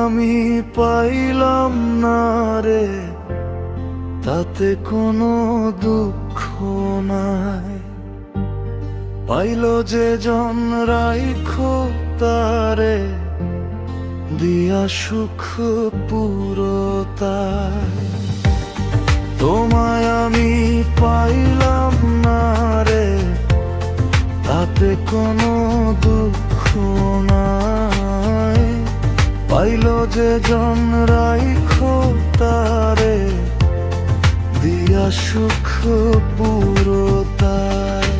আমি পাইলাম না রে, তাতে কোনো দুঃখ নাই। পাইল যে জন রাইখো তারে, দিয়া সুখ পুরোতায়। তোমায় আমি পাইলাম না রে, তাতে কোনো দুঃখ নাই। পাইল যে জন রাইখো তারে, দিয়া সুখ পুরোতায়।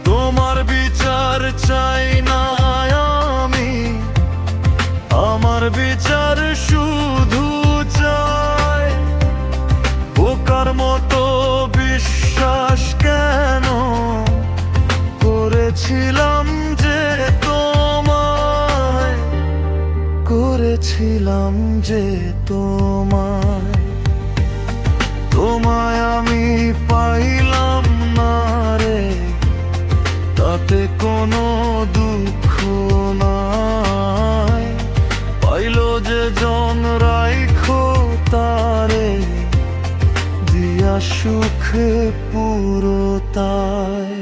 তোমার বিচার চাই না আমি, আমার বিচার শুধু চাই। বোকার মতো বিশ্বাস কেন করেছিলাম যে তোমায়, করেছিলাম যে তোমায়। তোমায় আমি পাইলাম না রে, তাতে কোনো দুঃখ নাই। পাইল যে জন রাইখো তারে, দিয়া সুখ পুরোতায়।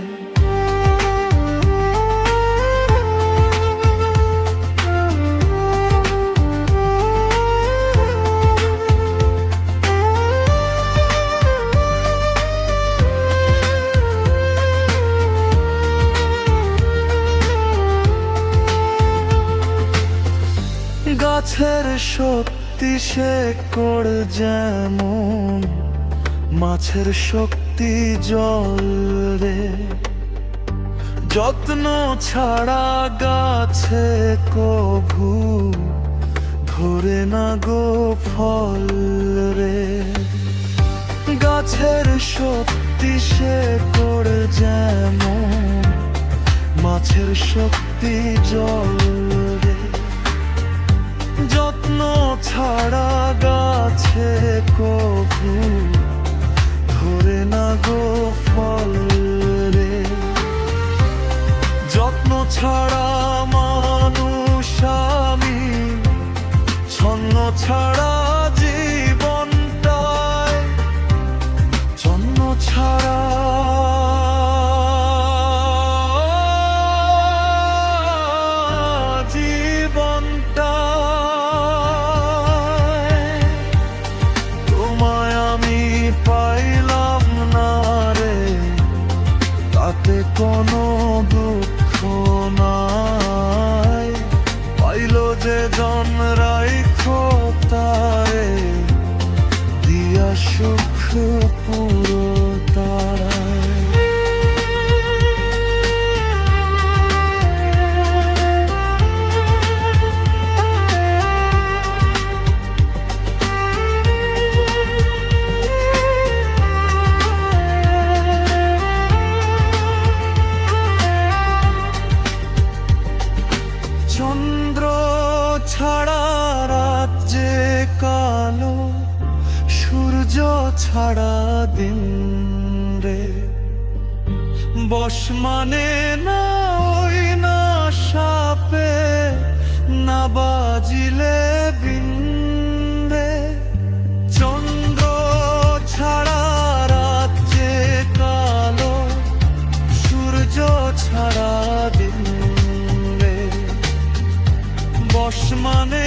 গাছের শক্তি শেকড় যেমন, মাছের শক্তি জল রে। যত্ন ছাড়া গাছে কভু ধরে না গো ফল রে। গাছের শক্তি শেকড় যেমন, মাছের শক্তি জল রে। যত্ন ছাড়া গাছে কভু ধরে না গো ফল রে। যত্ন ছাড়া মানুষ আমি, ছন্ন ছাড়া জীবনটায়, ছন্ন ছাড়া কোনো দুঃখ নাই। পাইল যে জন রাইখো তারে, দিয়া সুখ পুরোতায়। চন্দ্র ছাড়া রাত যে কালো, সূর্য ছাড়া দিন রে। বশ মানে না ওই না সাপে, না বাজিলে বিন রে। চন্দ্র ছাড়া রাত যে কালো, সূর্য ছাড়া দিন রে। বশ মানে